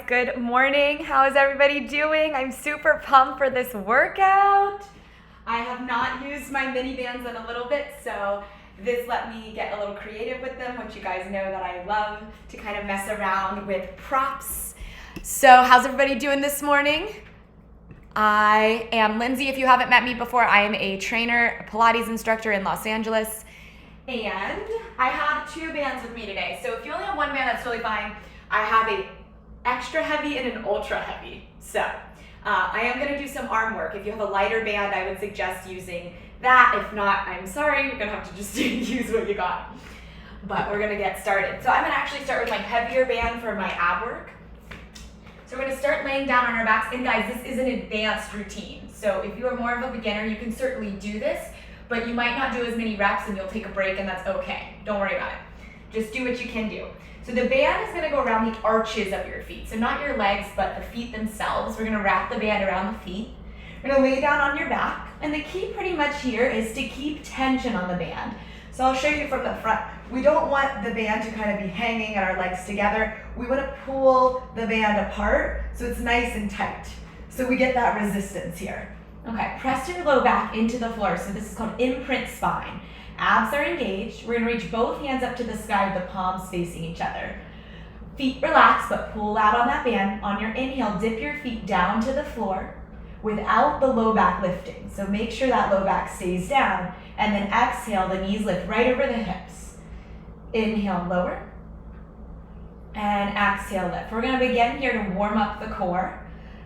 good morning. How is everybody doing? I'm super pumped for this workout. I have not used my mini bands in a little bit, so this let me get a little creative with them, which you guys know that I love to kind of mess around with props. So how's everybody doing this morning? I am Lindsay. If you haven't met me before, I am a trainer, a Pilates instructor in Los Angeles, and I have two bands with me today. So if you only have one band, that's totally fine. I have a extra heavy and an ultra heavy. So I am going to do some arm work. If you have a lighter band, I would suggest using that. If not, I'm sorry, you're going to have to just use what you got. But we're going to get started. So I'm going to actually start with my heavier band for my ab work. So we're going to start laying down on our backs. And guys, this is an advanced routine. So if you are more of a beginner, you can certainly do this, but you might not do as many reps and you'll take a break, and that's okay. Don't worry about it. Just do what you can do. So the band is going to go around the arches of your feet. So not your legs, but the feet themselves. We're going to wrap the band around the feet. We're going to lay down on your back. And the key pretty much here is to keep tension on the band. So I'll show you from the front. We don't want the band to kind of be hanging and our legs together. We want to pull the band apart so it's nice and tight. So we get that resistance here. Okay, press your low back into the floor. So this is called imprint spine. Abs are engaged. We're going to reach both hands up to the sky with the palms facing each other. Feet relax, but pull out on that band. On your inhale, dip your feet down to the floor without the low back lifting. So make sure that low back stays down. And then exhale, the knees lift right over the hips. Inhale, lower. And exhale, lift. We're going to begin here to warm up the core.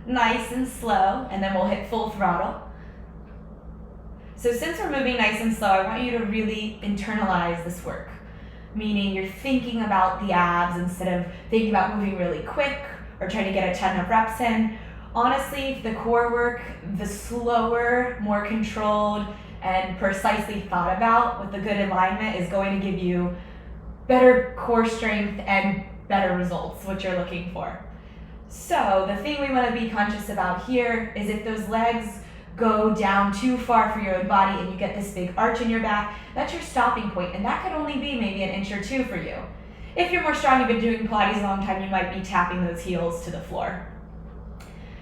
Nice and slow, and then we'll hit full throttle. So since we're moving nice and slow, I want you to really internalize this work, meaning you're thinking about the abs instead of thinking about moving really quick or trying to get a ton of reps in. Honestly, the core work, the slower, more controlled, and precisely thought about with the good alignment is going to give you better core strength and better results, what you're looking for. So the thing we want to be conscious about here is if those legs go down too far for your own body and you get this big arch in your back, that's your stopping point, and that could only be maybe an inch or two for you. If you're more strong, you've been doing Pilates a long time, you might be tapping those heels to the floor.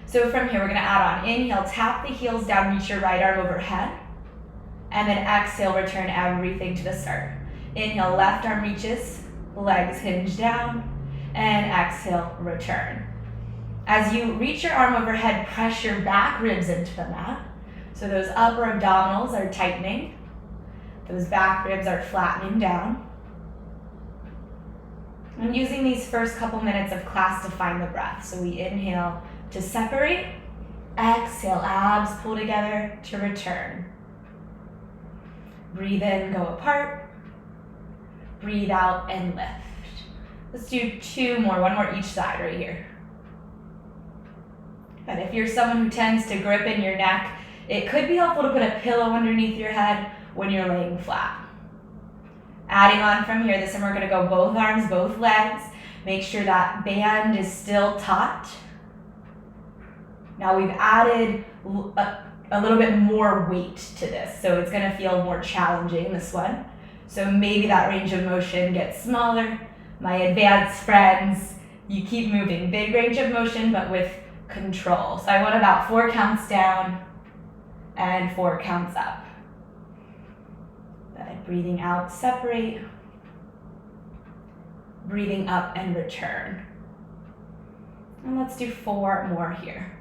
So from here, we're going to add on. Inhale, tap the heels down, reach your right arm overhead, and then exhale, return everything to the start. Inhale, left arm reaches, legs hinge down, and exhale, return. As you reach your arm overhead, press your back ribs into the mat. So those upper abdominals are tightening. Those back ribs are flattening down. I'm using these first couple minutes of class to find the breath. So we inhale to separate, exhale, abs pull together to return. Breathe in, go apart. Breathe out and lift. Let's do two more, one more each side right here. But if you're someone who tends to grip in your neck, it could be helpful to put a pillow underneath your head when you're laying flat. Adding on from here, this time we're going to go both arms, both legs. Make sure that band is still taut. Now we've added a little bit more weight to this, so it's going to feel more challenging, this one. So maybe that range of motion gets smaller. My advanced friends, you keep moving. Big range of motion, but with control. So I want about 4 counts down and 4 counts up. Good. Breathing out, separate. Breathing up and return. And let's do 4 more here.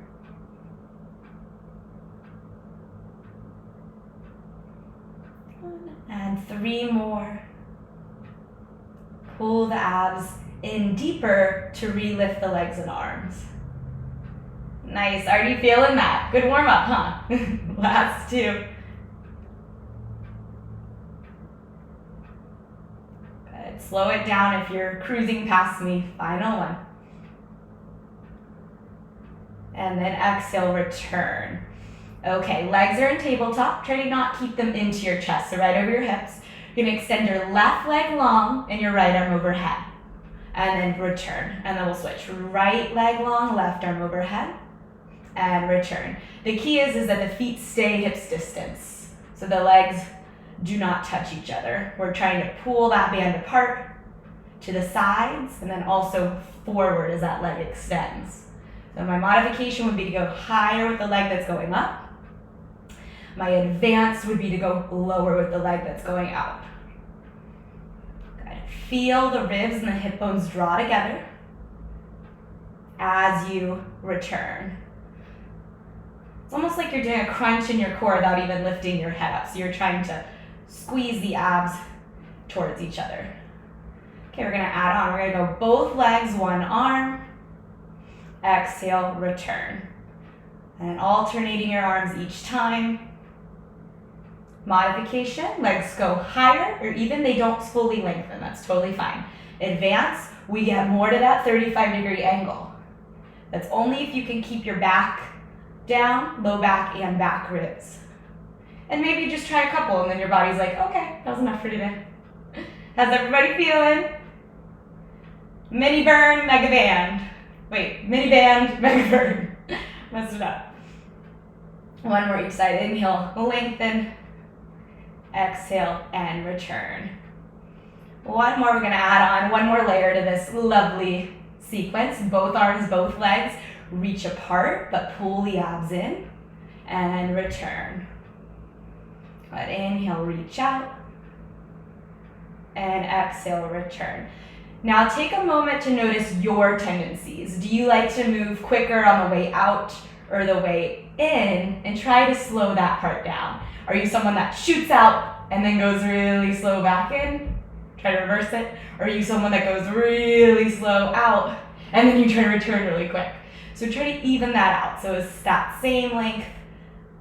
And 3 more. Pull the abs in deeper to relift the legs and arms. Nice, already feeling that. Good warm up, huh? Last 2. Good, slow it down if you're cruising past me. Final 1. And then exhale, return. Okay, legs are in tabletop. Try to not keep them into your chest, so right over your hips. You're gonna extend your left leg long and your right arm overhead. And then return, and then we'll switch. Right leg long, left arm overhead. And return. The key is that the feet stay hips distance. So the legs do not touch each other. We're trying to pull that band apart to the sides and then also forward as that leg extends. So my modification would be to go higher with the leg that's going up. My advance would be to go lower with the leg that's going out. Good. Feel the ribs and the hip bones draw together as you return. It's almost like you're doing a crunch in your core without even lifting your head up. So you're trying to squeeze the abs towards each other. Okay, we're gonna add on. We're gonna go both legs, one arm. Exhale, return. And alternating your arms each time. Modification, legs go higher, or even they don't fully lengthen. That's totally fine. Advance, we get more to that 35-degree angle. That's only if you can keep your back down, low back and back ribs. And maybe just try a couple and then your body's like, okay, that was enough for today. How's everybody feeling? Mini burn, mega band. Wait, mini band, mega burn. Messed it up. One more each side. Inhale, lengthen. Exhale and return. One more we're gonna add on, one more layer to this lovely sequence. Both arms, both legs reach apart, but pull the abs in and return. Good. Inhale, reach out. And exhale, return. Now take a moment to notice your tendencies. Do you like to move quicker on the way out or the way in? And try to slow that part down. Are you someone that shoots out and then goes really slow back in? Try to reverse it. Or are you someone that goes really slow out and then you try to return really quick? So try to even that out. So it's that same length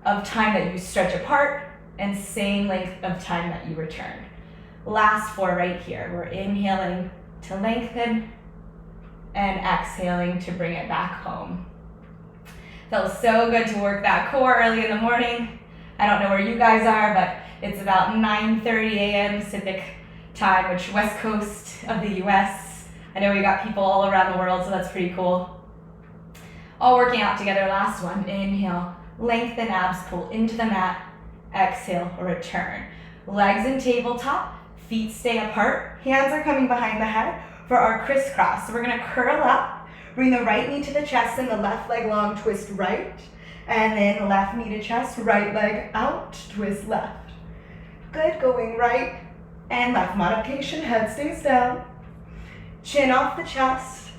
of time that you stretch apart and same length of time that you return. Last four right here. We're inhaling to lengthen and exhaling to bring it back home. Feels so good to work that core early in the morning. I don't know where you guys are, but it's about 9:30 a.m. Pacific time, which West Coast of the US. I know we got people all around the world, so that's pretty cool. All working out together. Last one. Inhale, lengthen abs, pull into the mat. Exhale, return. Legs in tabletop, feet stay apart. Hands are coming behind the head for our crisscross. So we're gonna curl up, bring the right knee to the chest and the left leg long, twist right. And then left knee to chest, right leg out, twist left. Good, going right and left. Modification, head stays down. Chin off the chest.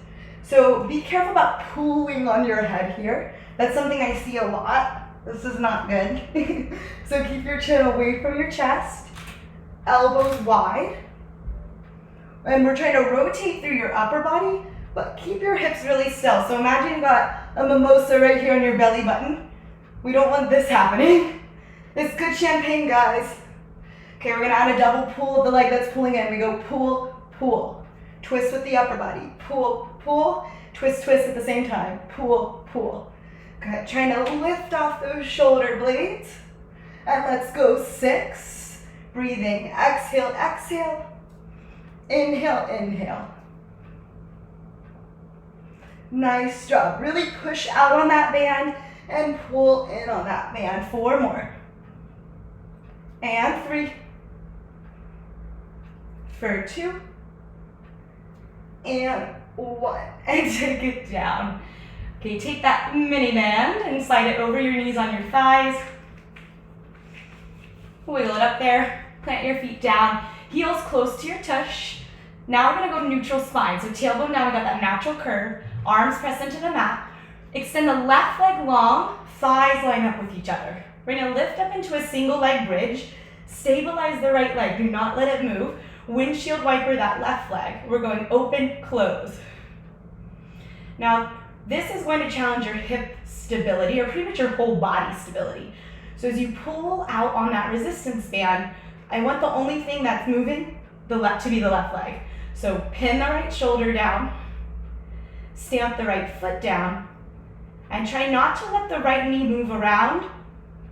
So be careful about pulling on your head here. That's something I see a lot. This is not good. So keep your chin away from your chest. Elbows wide. And we're trying to rotate through your upper body, but keep your hips really still. So imagine you got a mimosa right here on your belly button. We don't want this happening. It's good champagne, guys. Okay, we're gonna add a double pull of the leg that's pulling in. We go pull, pull. Twist with the upper body. Pull, pull. Twist, twist at the same time. Pull, pull. Good, trying to lift off those shoulder blades. And let's go 6. Breathing, exhale, exhale. Inhale, inhale. Nice job. Really push out on that band and pull in on that band. 4 more. And 3. For 2. And 1. And take it down. Okay, take that mini band and slide it over your knees on your thighs. Wiggle it up there. Plant your feet down. Heels close to your tush. Now we're gonna go neutral spine. So tailbone, now we got that natural curve. Arms press into the mat. Extend the left leg long, thighs line up with each other. We're gonna lift up into a single leg bridge. Stabilize the right leg, do not let it move. Windshield wiper that left leg. We're going open, close. Now, this is going to challenge your hip stability, or pretty much your whole body stability. So as you pull out on that resistance band, I want the only thing that's moving to be the left leg. So pin the right shoulder down, stamp the right foot down, and try not to let the right knee move around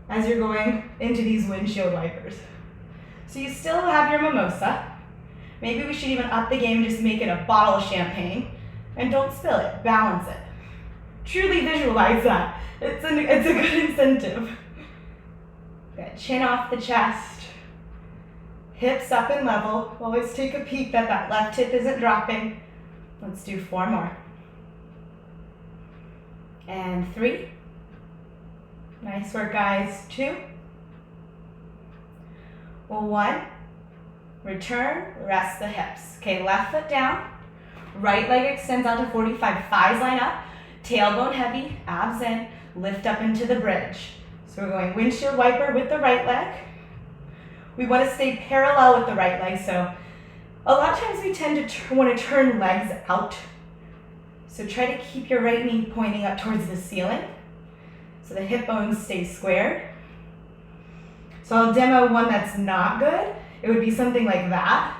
as you're going into these windshield wipers. So you still have your mimosa. Maybe we should even up the game and just make it a bottle of champagne. And don't spill it, balance it. Truly visualize that. It's a good incentive. Good. Chin off the chest. Hips up and level. Always take a peek that left hip isn't dropping. Let's do 4 more. And 3. Nice work, guys. 2. 1. Return, rest the hips. Okay, left foot down. Right leg extends out to 45. Thighs line up. Tailbone heavy, abs in. Lift up into the bridge. So we're going windshield wiper with the right leg. We want to stay parallel with the right leg. So a lot of times we tend to want to turn legs out. So try to keep your right knee pointing up towards the ceiling so the hip bones stay squared. So I'll demo one that's not good. It would be something like that.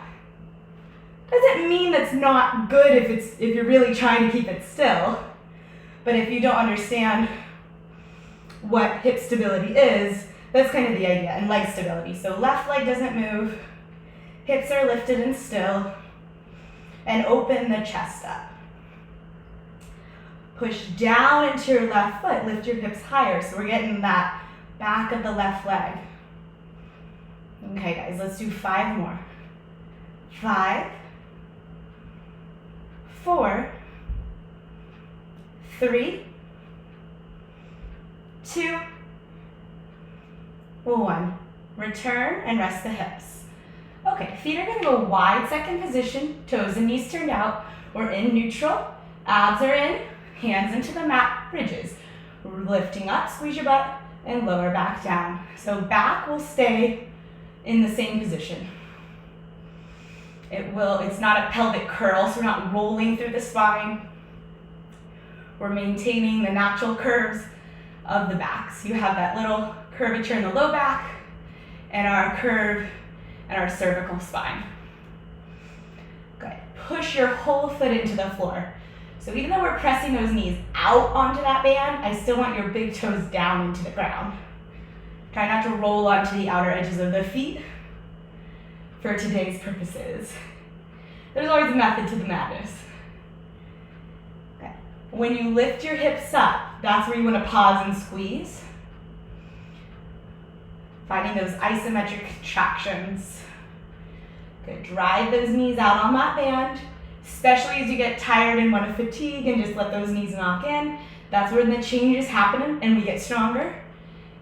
Doesn't mean that's not good if you're really trying to keep it still. But if you don't understand what hip stability is, that's kind of the idea, and leg stability. So left leg doesn't move, hips are lifted and still, and open the chest up. Push down into your left foot, lift your hips higher. So we're getting that back of the left leg. Okay, guys, let's do 5 more. 5, 4, 3, 2, 1. Return and rest the hips. Okay, feet are going to go wide second position, toes and knees turned out. We're in neutral, abs are in, hands into the mat, bridges. We're lifting up, squeeze your butt, and lower back down. So back will stay in the same position. It's not a pelvic curl, so we're not rolling through the spine. We're maintaining the natural curves of the back. So you have that little curvature in the low back and our curve and our cervical spine. Good. Push your whole foot into the floor. So even though we're pressing those knees out onto that band, I still want your big toes down into the ground. Try not to roll onto the outer edges of the feet for today's purposes. There's always a method to the madness. Okay. When you lift your hips up, that's where you want to pause and squeeze. Finding those isometric contractions. Good. Drive those knees out on that band, especially as you get tired and want to fatigue and just let those knees knock in. That's where the changes happen and we get stronger.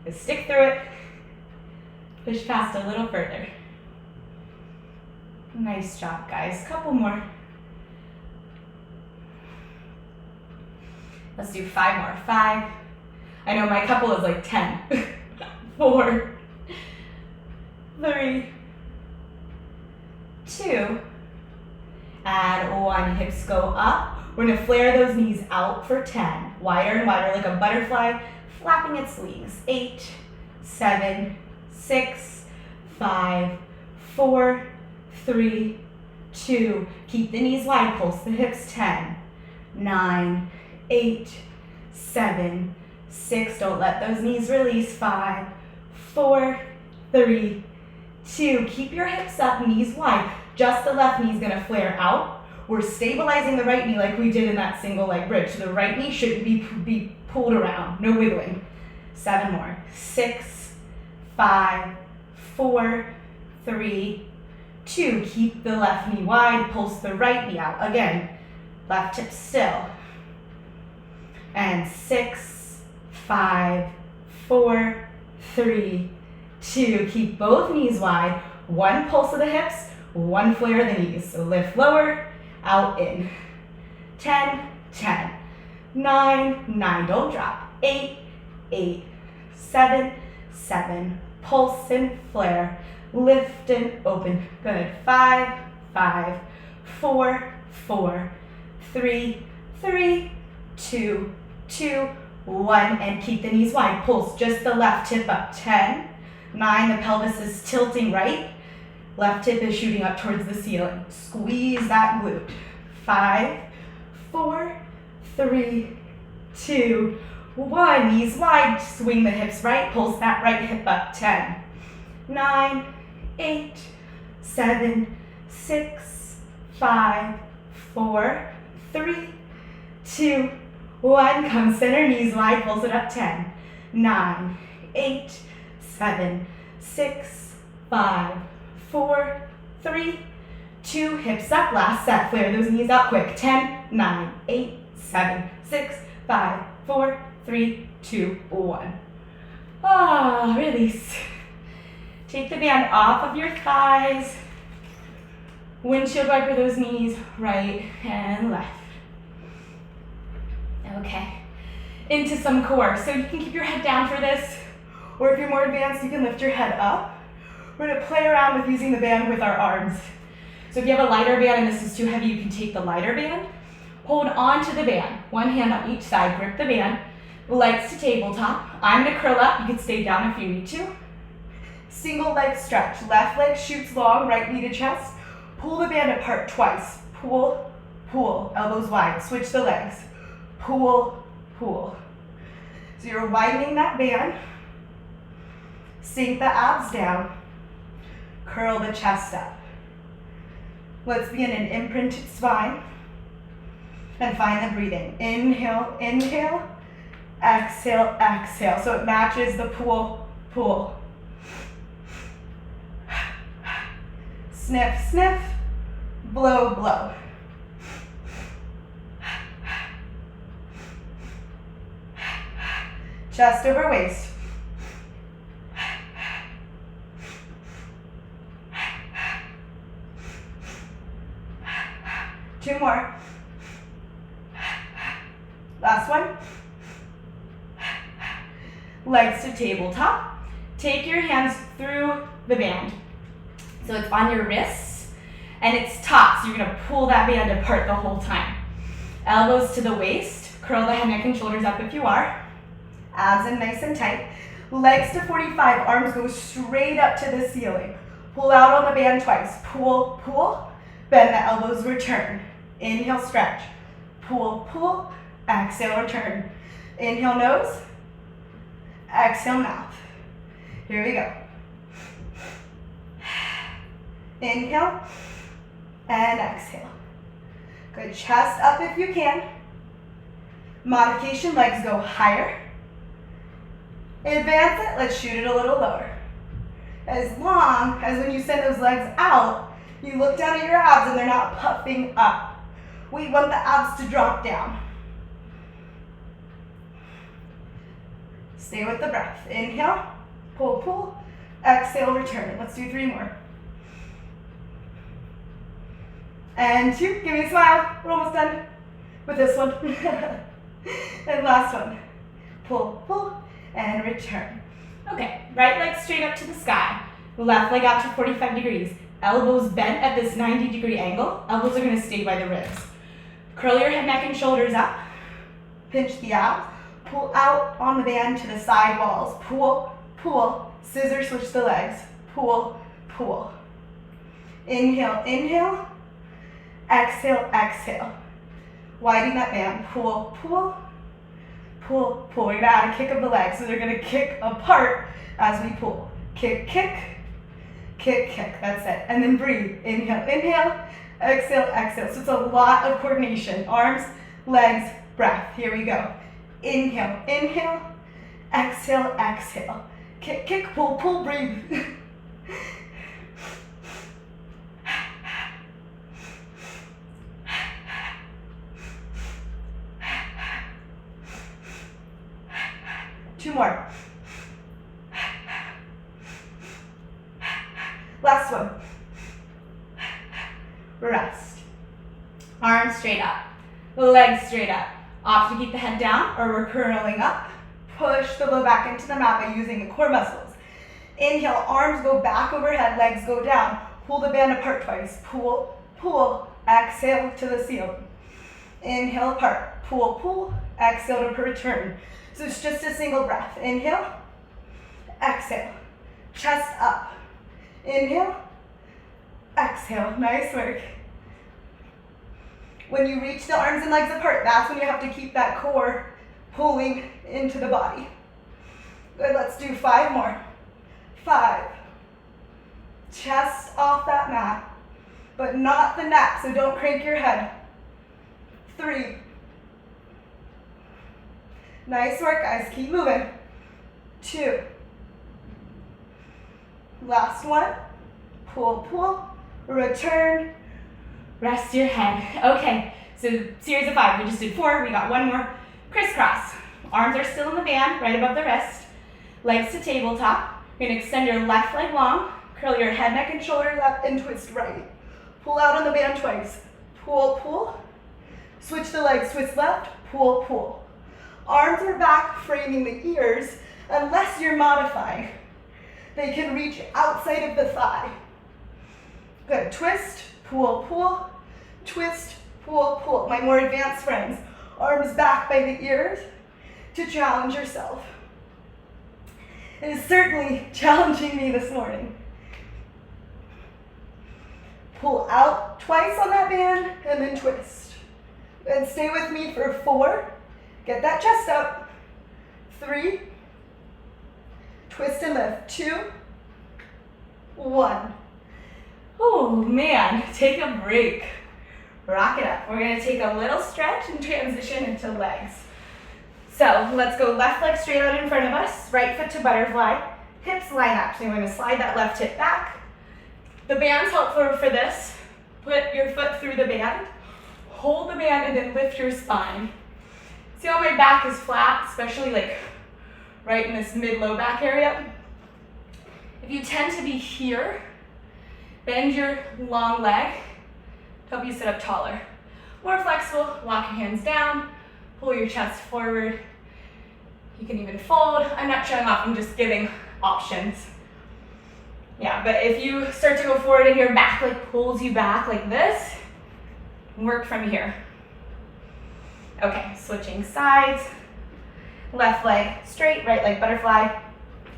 Just stick through it. Push past a little further. Nice job, guys. Couple more. Let's do 5 more. 5. I know my couple is like 10. 4, 3, 2, and 1. Hips go up. We're gonna flare those knees out for 10. Wider and wider, like a butterfly flapping its wings. 8, 7, 6, 5, 4, 3, 2. Keep the knees wide, pulse the hips. 10, 9, 8, 7, 6. Don't let those knees release. 5, 4, 3, 2. Keep your hips up, knees wide. Just the left knee is gonna flare out. We're stabilizing the right knee like we did in that single leg bridge. So the right knee shouldn't be pulled around, no wiggling. 7 more. 6, 5, 4, 3, 2. Keep the left knee wide, pulse the right knee out. Again, left hip still. And 6, 5, 4, 3, 2. Keep both knees wide. 1 pulse of the hips, 1 flare of the knees. So lift lower, out, in. 10, 10, 9, 9. Don't drop. 8, 8, 7, 7. Pulse and flare. Lift and open. Good. 5, 5, 4, 4, 3, 3, 2, 2, 1. And keep the knees wide. Pulse just the left hip up. 10, 9. The pelvis is tilting right. Left hip is shooting up towards the ceiling. Squeeze that glute. 5, 4, 3, 2, 1. Knees wide. Swing the hips right. Pulse that right hip up. 10, 9, 8, 7, 6, 5, 4, 3, 2, 1. Come center, knees wide. Pulse it up. 10, 9, 8, 7, 6, 5, 4, 3, 2. Hips up. Last set. Flare those knees out quick. 10, 9, 8, 7, 6, 5, 4, 3, 2, 1. Ah, release. Take the band off of your thighs. Windshield wiper those knees, right and left. Okay, into some core. So you can keep your head down for this, or if you're more advanced, you can lift your head up. We're gonna play around with using the band with our arms. So if you have a lighter band and this is too heavy, you can take the lighter band. Hold on to the band, one hand on each side, grip the band, legs to tabletop. I'm gonna curl up, you can stay down if you need to. Single leg stretch, left leg shoots long, right knee to chest. Pull the band apart twice. Pull, pull, elbows wide. Switch the legs. Pull, pull. So you're widening that band. Sink the abs down. Curl the chest up. Let's begin an imprinted spine. And find the breathing. Inhale, inhale. Exhale, exhale. So it matches the pull, pull. Sniff, sniff. Blow, blow. Chest over waist. Two more. Last one. Legs to tabletop. Take your hands through the band. So it's on your wrists and it's taut, so you're gonna pull that band apart the whole time. Elbows to the waist. Curl the head, neck, and shoulders up if you are. Abs in nice and tight. Legs to 45, arms go straight up to the ceiling. Pull out on the band twice. Pull, pull. Bend the elbows, return. Inhale, stretch. Pull, pull. Exhale, return. Inhale, nose. Exhale, mouth. Here we go. Inhale and exhale. Good, chest up if you can. Modification, legs go higher. Advance it, let's shoot it a little lower. As long as when you send those legs out, you look down at your abs and they're not puffing up. We want the abs to drop down. Stay with the breath. Inhale, pull, pull. Exhale, return. Let's do 3 more. And 2, give me a smile. We're almost done with this one. And last one. Pull, pull, and return. Okay, right leg straight up to the sky. Left leg out to 45 degrees. Elbows bent at this 90-degree angle. Elbows are gonna stay by the ribs. Curl your head, neck, and shoulders up. Pinch the abs. Pull out on the band to the side walls. Pull, pull. Scissor switch the legs. Pull, pull. Inhale, inhale. Exhale, exhale. Widen that band. Pull, pull. Pull, pull. We're gonna add a kick of the legs. So they're gonna kick apart as we pull. Kick, kick. Kick, kick. That's it. And then breathe. Inhale, inhale. Exhale, exhale. So it's a lot of coordination. Arms, legs, breath. Here we go. Inhale, inhale. Exhale, exhale. Kick, kick, pull, pull, breathe. Two more. Last one. Rest. Arms straight up. Legs straight up. Opt to keep the head down or we're curling up. Push the low back into the mat by using the core muscles. Inhale, arms go back overhead, legs go down. Pull the band apart twice. Pull, pull. Exhale to the ceiling. Inhale apart. Pull, pull. Exhale to return. So it's just a single breath. Inhale. Exhale. Chest up. Inhale. Exhale. Nice work. When you reach the arms and legs apart, that's when you have to keep that core pulling into the body. Good, let's do 5 more. 5. Chest off that mat, but not the neck, so don't crank your head. 3. Nice work, guys. Keep moving. 2. Last one. Pull, pull, return, rest your head. Okay, so series of 5. We just did 4. We got 1 more. Crisscross. Arms are still in the band, right above the wrist. Legs to tabletop. You're gonna extend your left leg long, curl your head, neck, and shoulders up, and twist right. Pull out on the band twice. Pull, pull. Switch the legs, twist left, pull, pull. Arms are back, framing the ears, unless you're modifying. They can reach outside of the thigh. Good, twist, pull, pull, twist, pull, pull. My more advanced friends, arms back by the ears to challenge yourself. It is certainly challenging me this morning. Pull out twice on that band and then twist. Then stay with me for 4. Get that chest up. 3. Twist and lift. 2. 1. Oh man, take a break. Rock it up. We're gonna take a little stretch and transition into legs. So let's go left leg straight out in front of us, right foot to butterfly, hips line up. So you're gonna slide that left hip back. The band's helpful for this. Put your foot through the band, hold the band, and then lift your spine. See how my back is flat, especially like right in this mid-low back area? If you tend to be here, bend your long leg to help you sit up taller. More flexible, walk your hands down, pull your chest forward. You can even fold. I'm not showing off, I'm just giving options. Yeah, but if you start to go forward and your back like pulls you back like this, work from here. Okay, switching sides. Left leg straight, right leg butterfly.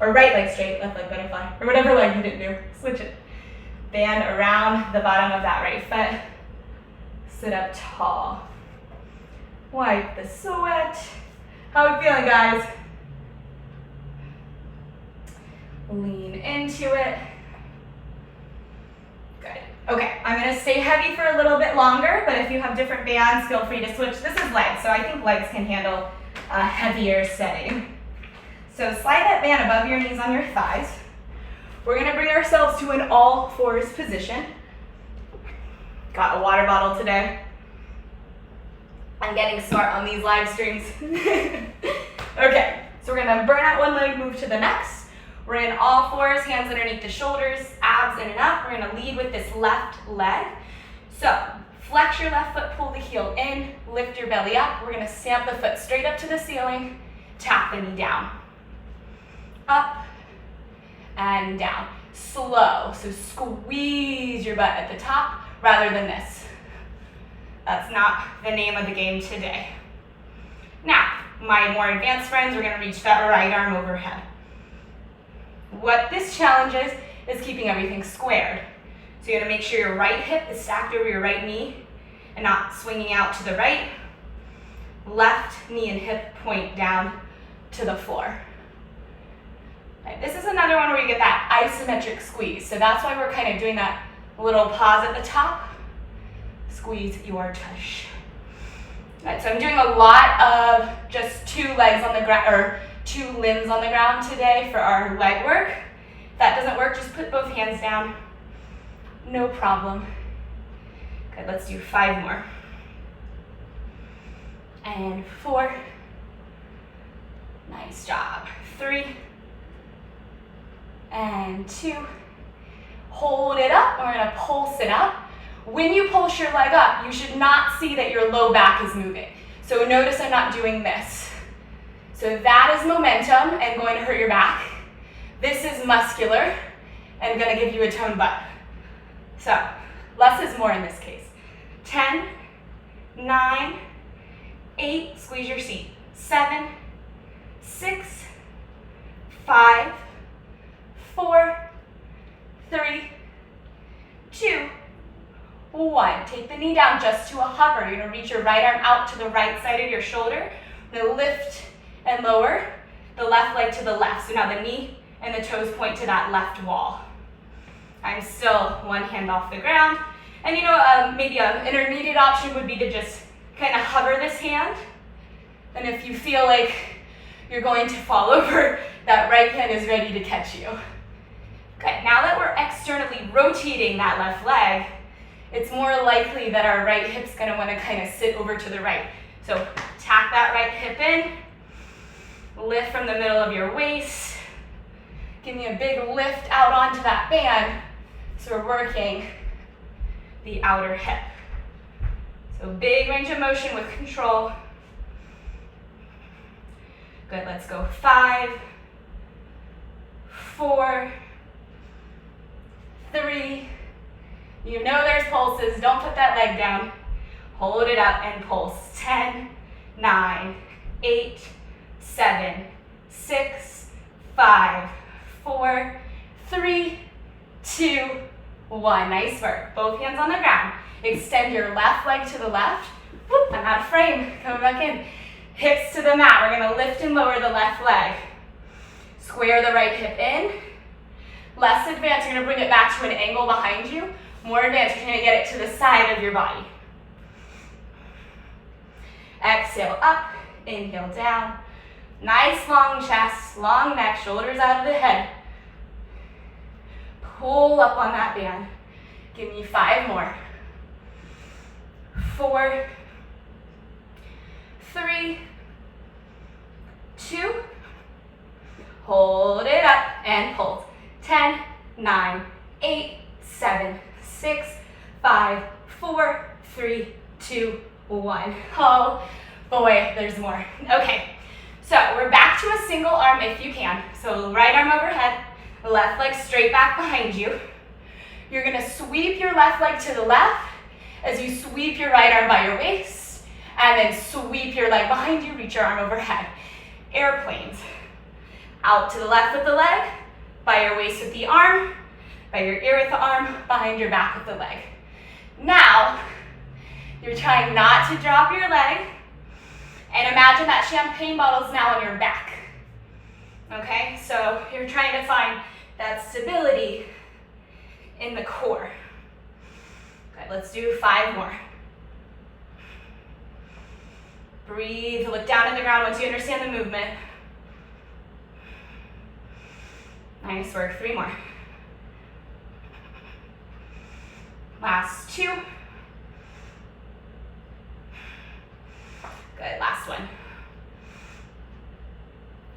Or right leg straight, left leg butterfly. Or whatever leg you didn't do, switch it. Band around the bottom of that right foot. Sit up tall. Wipe the sweat. How are we feeling, guys? Lean into it. Good. Okay, I'm gonna stay heavy for a little bit longer, but if you have different bands, feel free to switch. This is legs, so I think legs can handle a heavier setting. So slide that band above your knees on your thighs. We're gonna bring ourselves to an all fours position. Got a water bottle today. I'm getting smart on these live streams. Okay, so we're gonna burn out one leg, move to the next. We're in all fours, hands underneath the shoulders, abs in and up. We're gonna lead with this left leg. So flex your left foot, pull the heel in, lift your belly up. We're gonna stamp the foot straight up to the ceiling, tap the knee down. Up and down. Slow, so squeeze your butt at the top rather than this. That's not the name of the game today. Now, my more advanced friends, we're gonna reach that right arm overhead. What this challenge is keeping everything squared. So you're gonna make sure your right hip is stacked over your right knee and not swinging out to the right. Left knee and hip point down to the floor. Right, this is another one where you get that isometric squeeze. So that's why we're kind of doing that little pause at the top. Squeeze your tush. Right, so I'm doing a lot of just 2 legs on the ground, or 2 limbs on the ground today for our leg work. If that doesn't work, just put both hands down. No problem. Good, let's do 5 more. And 4. Nice job. 3. And 2. Hold it up. We're gonna pulse it up. When you pulse your leg up, you should not see that your low back is moving. So notice I'm not doing this. So that is momentum and going to hurt your back. This is muscular and gonna give you a toned butt. So less is more in this case. 10, 9, 8, squeeze your seat. 7, 6, 5, 4, 3, 2, 1. Take the knee down just to a hover. You're gonna reach your right arm out to the right side of your shoulder. You're gonna lift and lower the left leg to the left. So now the knee and the toes point to that left wall. I'm still one hand off the ground. And you know, maybe an intermediate option would be to just kind of hover this hand. And if you feel like you're going to fall over, that right hand is ready to catch you. Okay, now that we're externally rotating that left leg, it's more likely that our right hip's gonna wanna kind of sit over to the right. So Tack that right hip in. Lift from the middle of your waist. Give me a big lift out onto that band. So we're working the outer hip. So big range of motion with control. Good, let's go. 5, 4, 3. You know there's pulses. Don't put that leg down. Hold it up and pulse. 10, 9, 8, 7, 6, 5, 4, 3, 2, 1. Nice work. Both hands on the ground. Extend your left leg to the left. Whoop, I'm out of frame. Coming back in. Hips to the mat. We're going to lift and lower the left leg. Square the right hip in. Less advanced, you're going to bring it back to an angle behind you. More advanced, you're going to get it to the side of your body. Exhale up, inhale down. Nice long chest, long neck, shoulders out of the head. Pull up on that band. Give me 5 more. 4, 3, 2. Hold it up and hold. 10, 9, 8, 7, 6, 5, 4, 3, 2, 1. Oh boy, there's more. Okay, so we're back to a single arm if you can. So right arm overhead, left leg straight back behind you. You're gonna sweep your left leg to the left as you sweep your right arm by your waist, and then sweep your leg behind you, reach your arm overhead. Airplanes. Out to the left with the leg, by your waist with the arm, by your ear with the arm, behind your back with the leg. Now, you're trying not to drop your leg, and imagine that champagne bottle's now on your back. Okay, so you're trying to find that stability in the core. Good, let's do 5 more. Breathe, look down at the ground once you understand the movement. Nice work, 3 more. Last 2. Good, last one.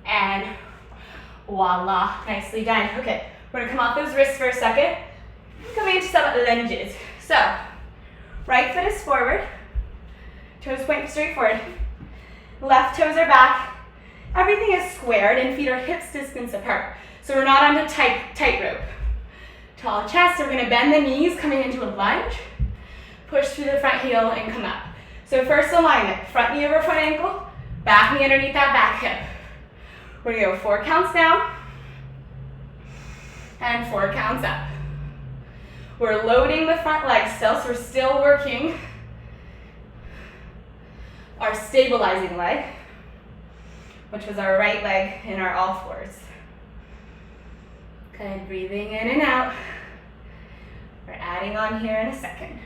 And voila, nicely done. Okay, we're gonna come off those wrists for a second. Coming into some lunges. So, right foot is forward, toes point straight forward. Left toes are back. Everything is squared and feet are hips distance apart. So we're not on a tightrope. Tall chest, we're gonna bend the knees coming into a lunge. Push through the front heel and come up. So first alignment, front knee over front ankle, back knee underneath that back hip. We're gonna go 4 counts down and 4 counts up. We're loading the front leg still, so we're still working our stabilizing leg, which was our right leg in our all fours. Good, breathing in and out. We're adding on here in a second.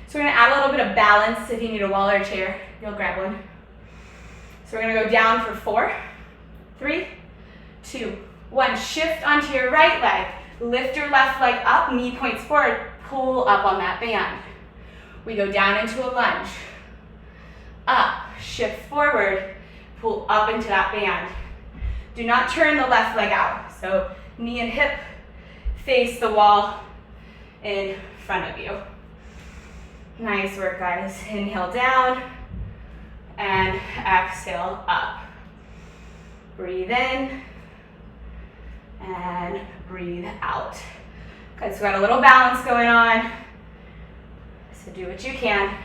So we're gonna add a little bit of balance. If you need a wall or a chair, you'll grab one. So we're gonna go down for 4, 3, 2, 1. Shift onto your right leg. Lift your left leg up, knee points forward, pull up on that band. We go down into a lunge. Up, shift forward, pull up into that band. Do not turn the left leg out. So knee and hip face the wall in front of you. Nice work, guys. Inhale down and exhale up. Breathe in and breathe out. Okay, so we got a little balance going on. So do what you can.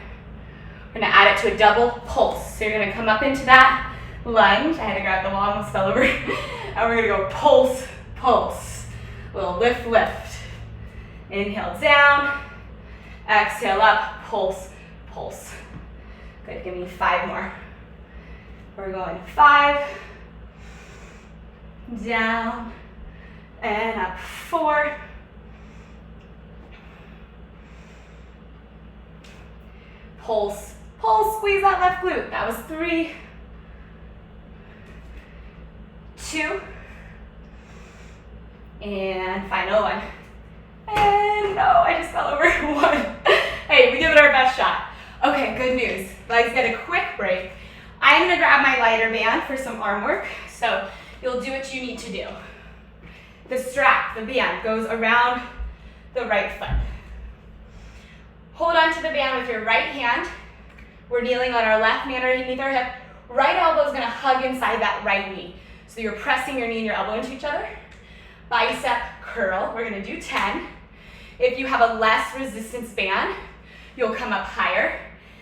We're gonna add it to a double pulse. So you're gonna come up into that lunge. I had to grab the wall, almost fell over. And we're gonna go pulse, pulse. We'll lift, lift. Inhale down, exhale up, pulse, pulse. Good, give me 5 more. We're going 5, down, and up, 4, pulse, pulse, squeeze that left glute. That was 3, 2, and final 1. And no, I just fell over. 1. Hey, we give it our best shot. Okay, good news. Legs get a quick break. I'm gonna grab my lighter band for some arm work, so you'll do what you need to do. The strap, the band, goes around the right foot. Hold on to the band with your right hand. We're kneeling on our left knee underneath our hip. Right elbow is gonna hug inside that right knee. So you're pressing your knee and your elbow into each other. Bicep curl, we're gonna do 10. If you have a less resistance band, you'll come up higher.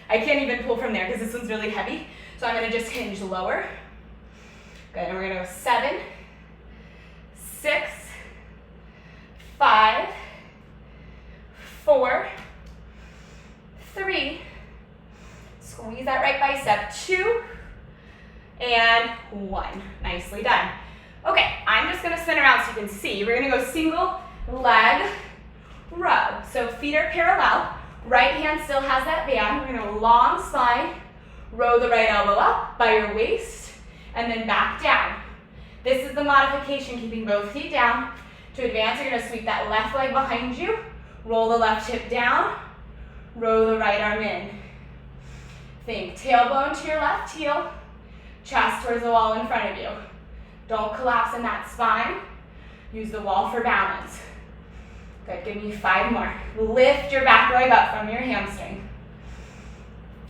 I can't even pull from there because this one's really heavy. So I'm gonna just hinge lower. Good, and we're gonna go 7, 6, 5, 4, 3, squeeze that right bicep, 2, and 1. Nicely done. Okay, I'm just gonna spin around so you can see. We're gonna go single leg row. So feet are parallel. Right hand still has that band. We're gonna long spine, row the right elbow up by your waist, and then back down. This is the modification, keeping both feet down. To advance, you're gonna sweep that left leg behind you, roll the left hip down, row the right arm in. Think tailbone to your left heel, chest towards the wall in front of you. Don't collapse in that spine. Use the wall for balance. Good, give me 5 more. Lift your back leg up from your hamstring.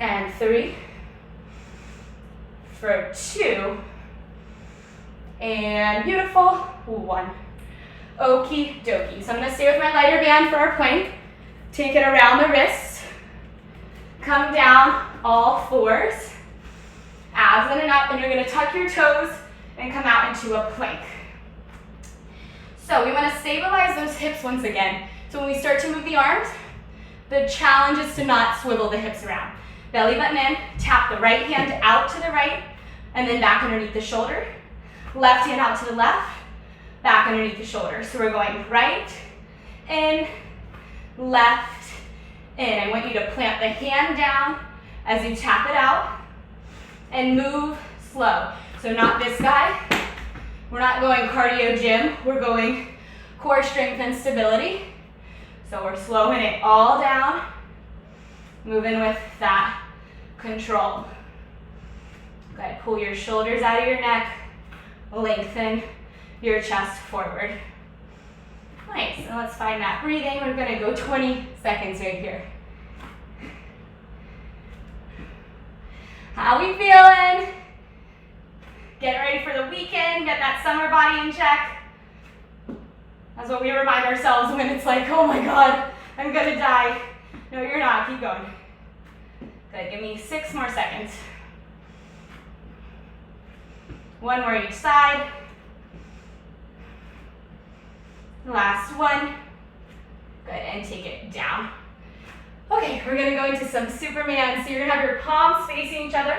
And 3, for 2, and beautiful, 1. Okie dokie. So I'm gonna stay with my lighter band for our plank. Take it around the wrist. Come down all 4s. Abs in and up, and you're gonna tuck your toes and come out into a plank. So we wanna stabilize those hips once again. So when we start to move the arms, the challenge is to not swivel the hips around. Belly button in, tap the right hand out to the right, and then back underneath the shoulder. Left hand out to the left, back underneath the shoulder. So we're going right, in, left, in. I want you to plant the hand down as you tap it out and move slow. So not this guy. We're not going cardio gym. We're going core strength and stability. So we're slowing it all down, moving with that control. Good. Pull your shoulders out of your neck. Lengthen your chest forward. Nice, and let's find that breathing. We're gonna go 20 seconds right here. How we feeling? Get ready for the weekend, get that summer body in check. That's what we remind ourselves when it's like, oh my God, I'm gonna die. No, you're not, keep going. Good, give me 6 more seconds. 1 more each side. Last one. Good, and take it down. Okay, we're gonna go into some Superman. So you're gonna have your palms facing each other.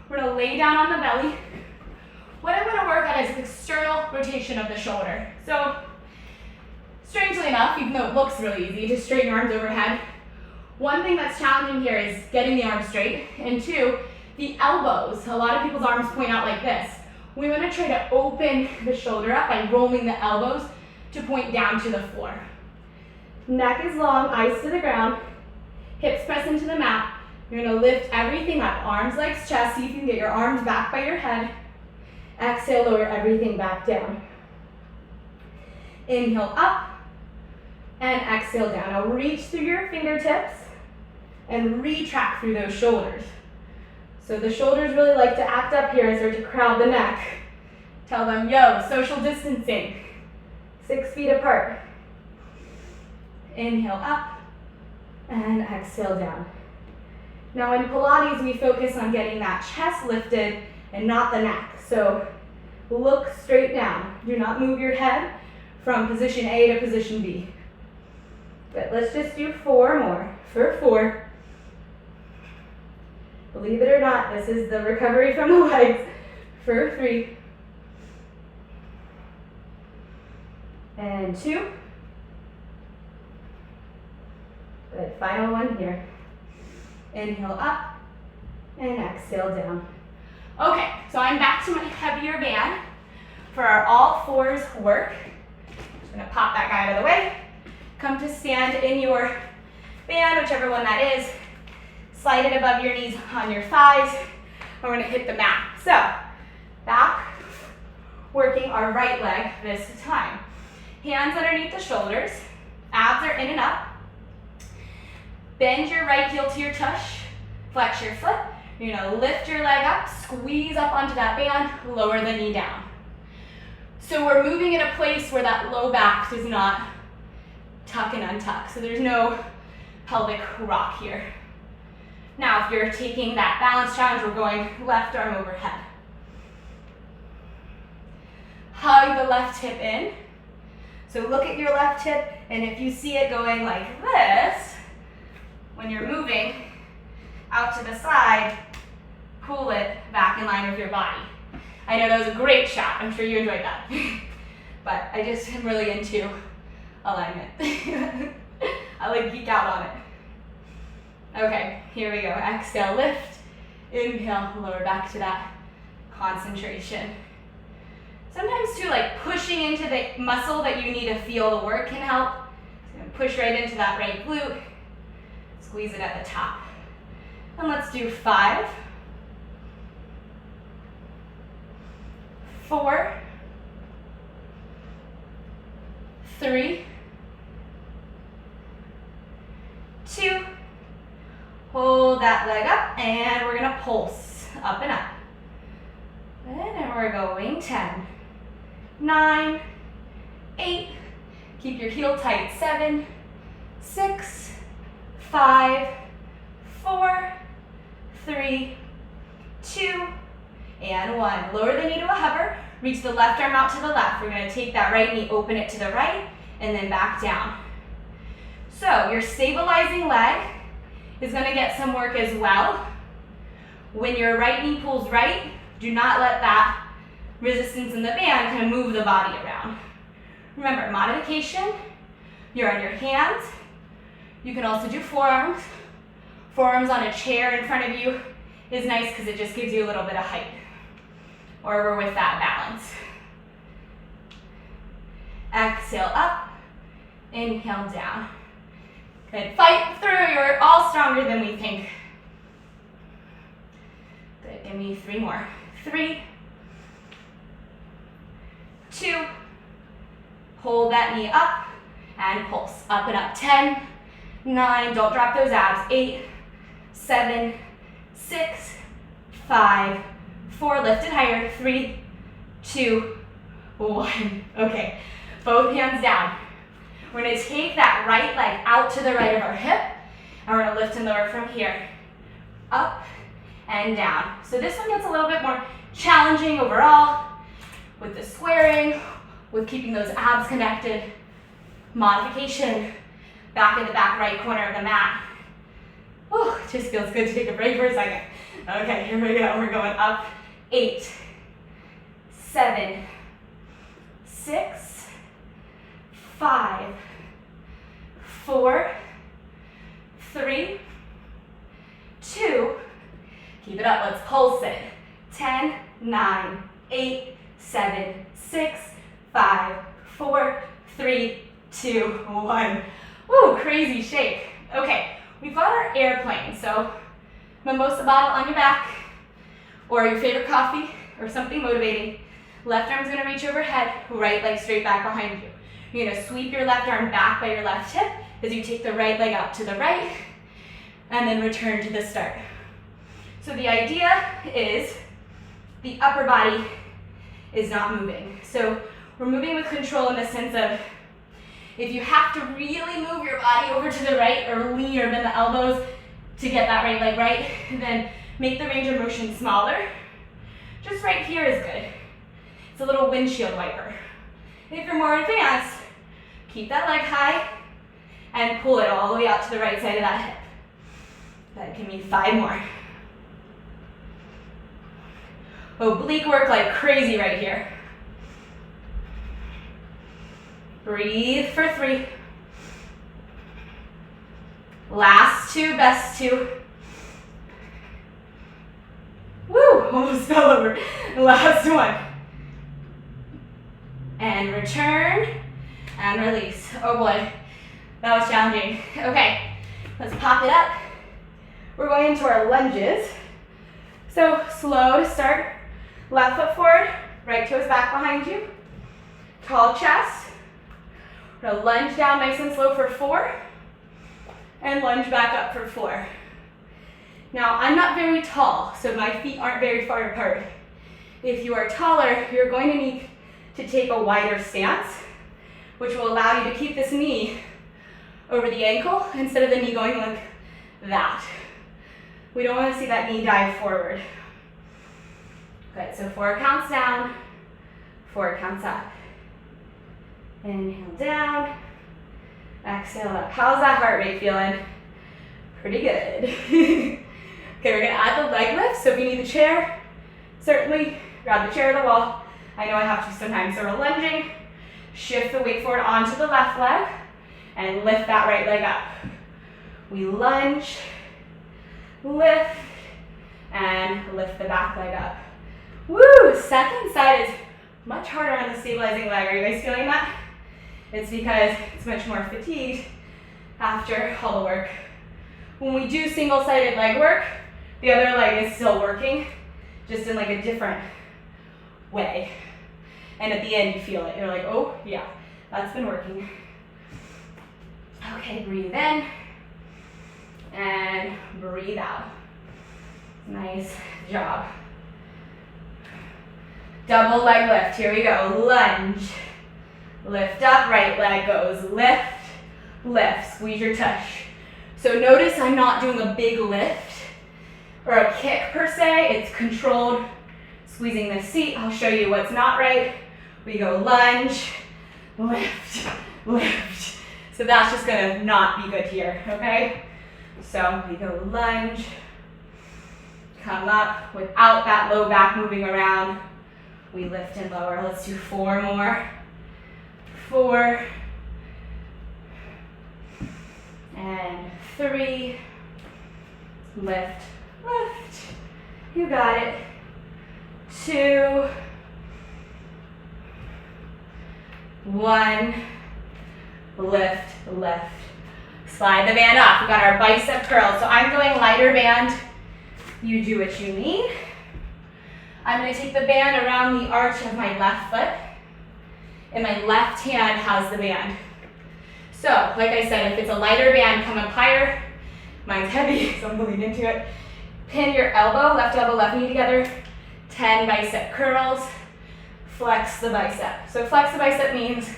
We're gonna lay down on the belly. What I'm gonna work on is external rotation of the shoulder. So, strangely enough, even though it looks really easy, just straighten your arms overhead. One thing that's challenging here is getting the arms straight. And 2, the elbows. A lot of people's arms point out like this. We want to try to open the shoulder up by rolling the elbows to point down to the floor. Neck is long, eyes to the ground, hips press into the mat. You're going to lift everything up, arms, legs, chest, so you can get your arms back by your head. Exhale, lower everything back down. Inhale up, and exhale down. Now reach through your fingertips and retract through those shoulders. So the shoulders really like to act up here and start to crowd the neck. Tell them, yo, social distancing. 6 feet apart. Inhale up and exhale down. Now in Pilates, we focus on getting that chest lifted and not the neck. So look straight down. Do not move your head from position A to position B. But let's just do 4 more. For 4. Believe it or not, this is the recovery from the legs. For 3. And 2. Good, final one here. Inhale up and exhale down. Okay, so I'm back to my heavier band for our all 4s work. Just gonna pop that guy out of the way. Come to stand in your band, whichever one that is. Slide it above your knees on your thighs. we're gonna hit the mat. So, back, working our right leg this time. Hands underneath the shoulders, abs are in and up. Bend your right heel to your tush, flex your foot. You're gonna lift your leg up, squeeze up onto that band, lower the knee down. So we're moving in a place where that low back does not tuck and untuck. So there's no pelvic rock here. Now, if you're taking that balance challenge, we're going left arm overhead. Hug the left hip in. So look at your left hip, and if you see it going like this, when you're moving out to the side, pull it back in line with your body. I know that was a great shot. I'm sure you enjoyed that. But I just am really into alignment. I like geek out on it. Okay, here we go. Exhale, lift. Inhale, lower back to that concentration. Sometimes too, like pushing into the muscle that you need to feel the work can help. So push right into that right glute. Squeeze it at the top. And let's do 5, 4, 3, 2, hold that leg up, and we're gonna pulse up and up. And we're going 10, 9, 8, keep your heel tight, 7, 6, 5, 4, 3, 2, and 1. Lower the knee to a hover, reach the left arm out to the left. We're gonna take that right knee, open it to the right, and then back down. So your stabilizing leg is gonna get some work as well. When your right knee pulls right, do not let that resistance in the band kind of move the body around. Remember, modification, you're on your hands. You can also do forearms. Forearms on a chair in front of you is nice because it just gives you a little bit of height. Or we're with that balance. Exhale up, inhale down. Good, fight through, you're all stronger than we think. Good, give me 3 more. 3, 2, hold that knee up, and pulse, up and up. 10, 9, don't drop those abs. 8, 7, 6, 5, 4, lift it higher. 3, 2, 1. Okay, both hands down. We're gonna take that right leg out to the right of our hip, and we're gonna lift and lower from here. Up and down. So this one gets a little bit more challenging overall with the squaring, with keeping those abs connected. Modification, back in the back right corner of the mat. Whew, it just feels good to take a break for a second. Okay, here we go. We're going up. 8, 7, 6, 5, 4, 3, 2, keep it up, let's pulse it. 10, 9, 8, 7, 6, 5, 4, 3, 2, 1. Woo, crazy shake. Okay, we've got our airplane, so mimosa bottle on your back, or your favorite coffee, or something motivating. Left arm's gonna reach overhead, right leg straight back behind you. You're gonna sweep your left arm back by your left hip as you take the right leg out to the right, and then return to the start. So the idea is the upper body is not moving. So we're moving with control in the sense of if you have to really move your body over to the right or lean or bend the elbows to get that right leg right, then make the range of motion smaller. Just right here is good. It's a little windshield wiper. If you're more advanced, keep that leg high and pull it all the way out to the right side of that hip. That give me 5 more. Oblique work like crazy right here. Breathe for 3. Last 2, best 2. Woo, almost fell over. Last one. And return and release. Oh boy, that was challenging. Okay, let's pop it up. We're going into our lunges. So slow to start. Left foot forward, right toes back behind you. Tall chest. We're gonna lunge down nice and slow for 4. And lunge back up for 4. Now, I'm not very tall, so my feet aren't very far apart. If you are taller, you're going to need to take a wider stance, which will allow you to keep this knee over the ankle instead of the knee going like that. We don't want to see that knee dive forward. Good, so 4 counts down, 4 counts up. Inhale down, exhale up. How's that heart rate feeling? Pretty good. Okay, we're gonna add the leg lift. So if you need the chair, certainly grab the chair or the wall. I know I have to sometimes. So we're lunging, shift the weight forward onto the left leg, and lift that right leg up. We lunge, lift, and lift the back leg up. Woo! Second side is much harder on the stabilizing leg. Are you guys feeling that? It's because it's much more fatigued after all the work. When we do single-sided leg work, the other leg is still working, just in like a different way. And at the end, you feel it. You're like, oh, yeah, that's been working. Okay, breathe in and breathe out. Nice job. Double leg lift. Here we go. Lunge. Lift up, right leg goes. Lift, lift. Squeeze your tush. So notice I'm not doing a big lift or a kick per se. It's controlled, squeezing the seat. I'll show you what's not right. We go lunge, lift, lift. So that's just gonna not be good here, okay? So we go lunge, come up without that low back moving around. We lift and lower. Let's do 4 more. 4. And 3. Lift, lift. You got it. 2. 1. Lift, lift. Slide the band off. We got our bicep curls. So I'm going lighter band. You do what you need. I'm going to take the band around the arch of my left foot, and my left hand has the band. So, like I said, if it's a lighter band, come up higher. Mine's heavy, so I'm going into it. Pin your elbow, left knee together. 10 bicep curls. Flex the bicep. So flex the bicep means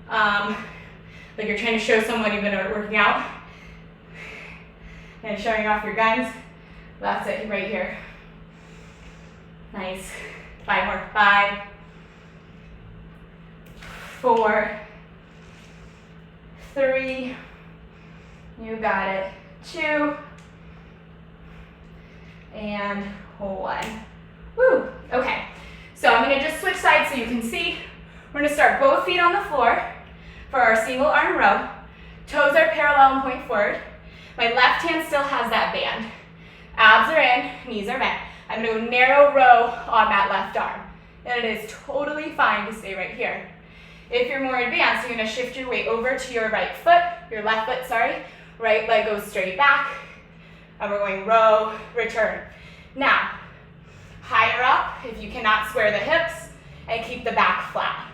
like you're trying to show someone you've been working out and showing off your guns. That's it right here. Nice. 5 more. 5, 4, 3, you got it. 2, and 1. Woo! Okay, so I'm gonna just switch sides so you can see. We're gonna start both feet on the floor for our single arm row. Toes are parallel and point forward. My left hand still has that band. Abs are in, knees are bent. I'm gonna go narrow row on that left arm. And it is totally fine to stay right here. If you're more advanced, you're gonna shift your weight over to your right foot, your left foot, sorry. Right leg goes straight back. And we're going row, return. Now, higher up if you cannot square the hips and keep the back flat.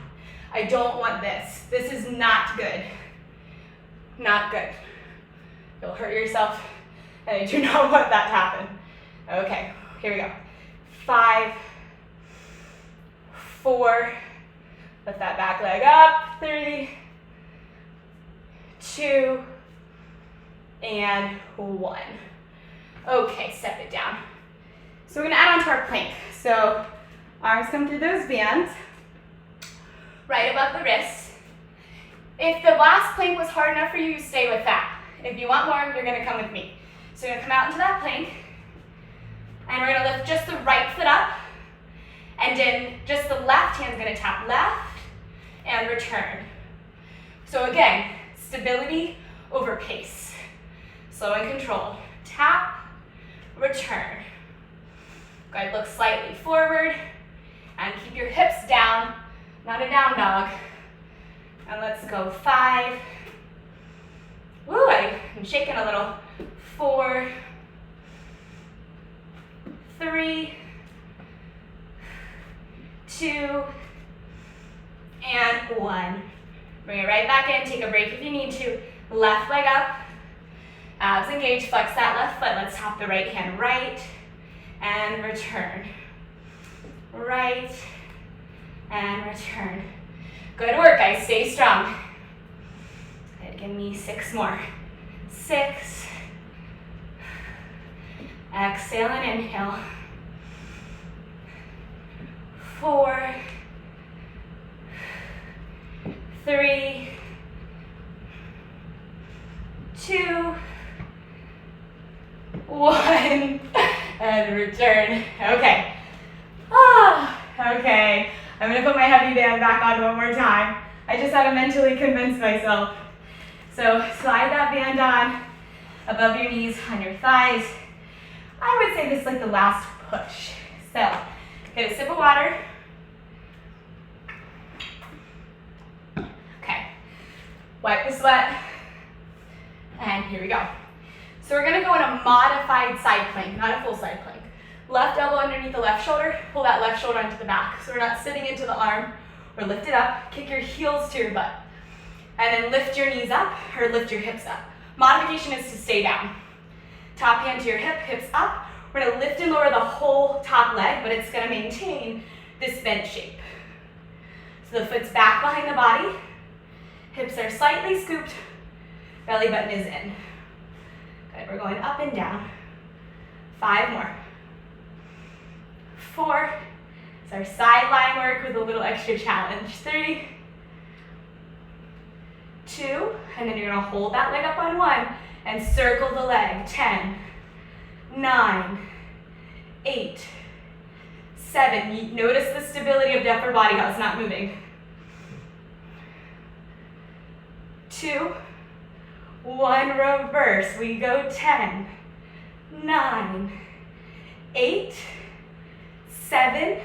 I don't want this. This is not good. Not good. You'll hurt yourself, and I do not want that to happen. Okay, here we go. 5, 4, lift that back leg up. 3, 2, and 1. Okay, step it down. So we're gonna add on to our plank. So arms come through those bands, right above the wrists. If the last plank was hard enough for you, you stay with that. If you want more, you're gonna come with me. So you're gonna come out into that plank, and we're gonna lift just the right foot up, and then just the left hand's gonna tap left and return. So again, stability over pace. Slow and controlled. Tap, return. Good, look slightly forward, and keep your hips down, not a down dog. And let's go 5. Woo, I'm shaking a little. 4, 3, 2, and 1. Bring it right back in. Take a break if you need to. Left leg up. Abs engaged. Flex that left foot. Let's tap the right hand right and return. Right and return. Good work, guys. Stay strong. Good. Give me 6 more. 6. Exhale and inhale. 4, 3, 2, 1, and return. Okay. Okay. I'm gonna put my heavy band back on one more time. I just had to mentally convince myself. So slide that band on above your knees, on your thighs. I would say this is like the last push. So get a sip of water. Okay. Wipe the sweat. And here we go. So we're gonna go in a modified side plank, not a full side plank. Left elbow underneath the left shoulder, pull that left shoulder onto the back. So we're not sitting into the arm, or lift it up, kick your heels to your butt. And then lift your knees up, or lift your hips up. Modification is to stay down. Top hand to your hip, hips up. We're gonna lift and lower the whole top leg, but it's gonna maintain this bent shape. So the foot's back behind the body, hips are slightly scooped, belly button is in. Good, we're going up and down. 5 more. 4, it's our sideline work with a little extra challenge. 3, 2, and then you're gonna hold that leg up on 1 and circle the leg. 10, 9, 8, 7. You notice the stability of the upper body, how it's not moving. 2, 1, reverse. We go 10, 9, 8, 7,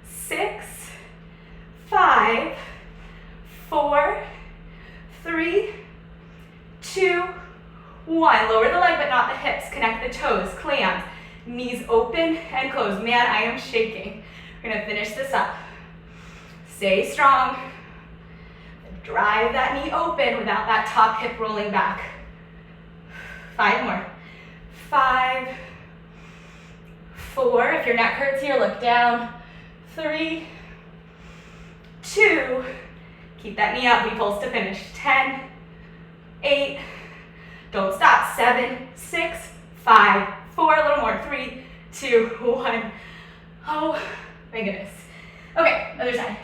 6, 5, 4, 3, 2, 1. Lower the leg but not the hips. Connect the toes, clams, knees open and close. Man, I am shaking. We're gonna finish this up. Stay strong. Drive that knee open without that top hip rolling back. 5 more. 5, 4, if your neck hurts here, look down. 3, 2, keep that knee up, we pulse to finish. 10, 8, don't stop. 7, 6, 5, 4, a little more. 3, 2, 1. Oh my goodness. Okay, other side.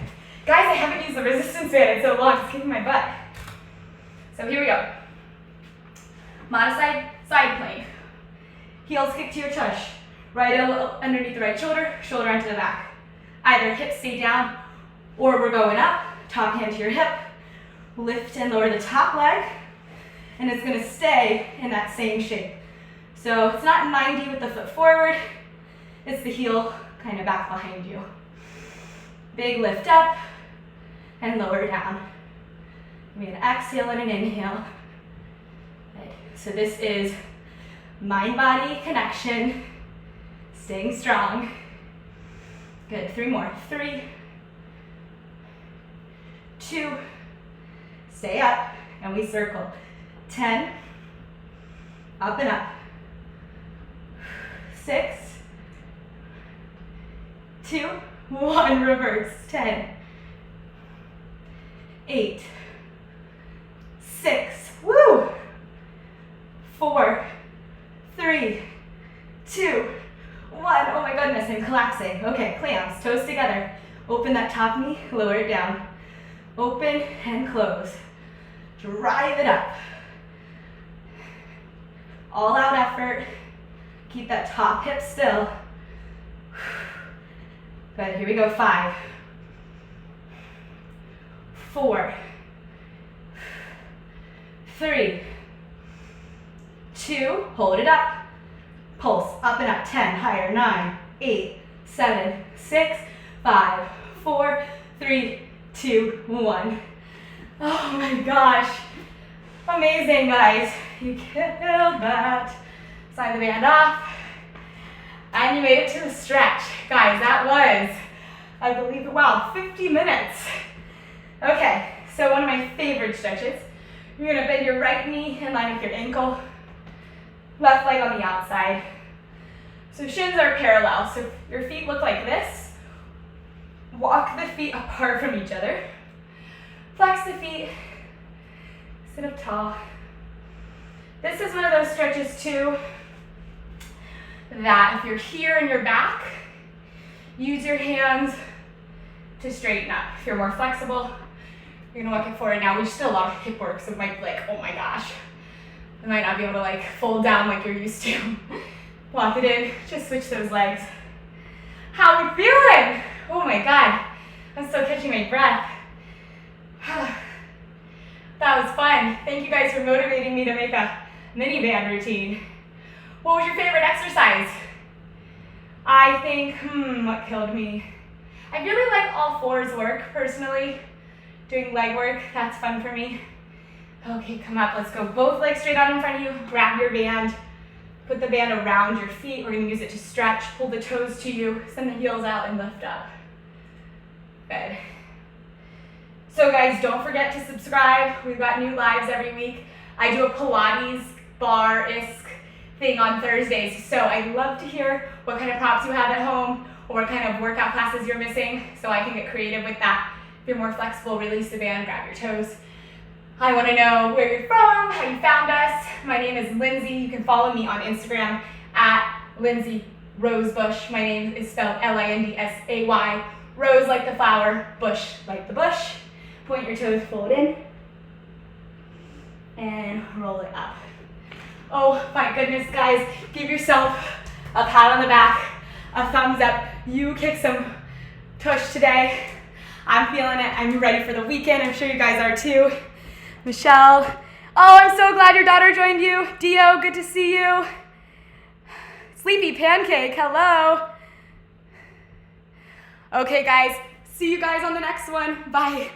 Guys, I haven't used the resistance band in so long, it's kicking my butt. So here we go. Modified side plank. Heels kick to your tush. Right elbow underneath the right shoulder, shoulder onto the back. Either hips stay down, or we're going up, top hand to your hip. Lift and lower the top leg, and it's gonna stay in that same shape. So it's not 90 with the foot forward, it's the heel kind of back behind you. Big lift up, and lower down. We have an exhale and an inhale. Good. So this is mind-body connection, staying strong. Good, 3 more. 3, 2, stay up, and we circle. 10, up and up. 6, 2, 1, reverse. 10, 8, 6, woo! 4, 3, 2, 1. Oh my goodness, I'm collapsing. Okay, clams, toes together. Open that top knee, lower it down. Open and close. Drive it up. All out effort. Keep that top hip still. Good, here we go. 5, 4, 3, 2, hold it up. Pulse, up and up. 10, higher. 9, 8, 7, 6, 5, 4, 3, 2, 1. Oh my gosh. Amazing, guys. You killed that. Slide the band off. And you made it to the stretch. Guys, that was, I believe, wow, 50 minutes. Okay, so one of my favorite stretches. You're gonna bend your right knee in line with your ankle, left leg on the outside. So shins are parallel, so your feet look like this. Walk the feet apart from each other. Flex the feet, sit up tall. This is one of those stretches too, that if you're here in your back, use your hands to straighten up. If you're more flexible, you're gonna walk it forward. Now we just did a lot of hip work, so it might be like, oh my gosh. You might not be able to like fold down like you're used to. Walk it in, just switch those legs. How we feeling? Oh my God, I'm still catching my breath. That was fun. Thank you guys for motivating me to make a mini band routine. What was your favorite exercise? I think, what killed me? I really like all fours work personally. Doing leg work, that's fun for me. Okay, come up, let's go. Both legs straight out in front of you. Grab your band. Put the band around your feet. We're gonna use it to stretch. Pull the toes to you. Send the heels out and lift up. Good. So guys, don't forget to subscribe. We've got new lives every week. I do a Pilates bar-esque thing on Thursdays. So I'd love to hear what kind of props you have at home or what kind of workout classes you're missing so I can get creative with that. If you're more flexible, release the band, grab your toes. I want to know where you're from, how you found us. My name is Lindsay. You can follow me on Instagram at Lindsay Rosebush. My name is spelled Lindsay. Rose like the flower, bush like the bush. Point your toes, pull it in, and roll it up. Oh my goodness, guys. Give yourself a pat on the back, a thumbs up. You kicked some tush today. I'm feeling it. I'm ready for the weekend. I'm sure you guys are too. Michelle. Oh, I'm so glad your daughter joined you. Dio, good to see you. Sleepy Pancake, hello. Okay, guys. See you guys on the next one. Bye.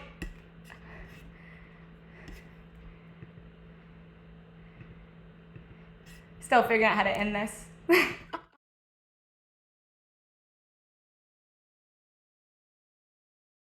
Still figuring out how to end this.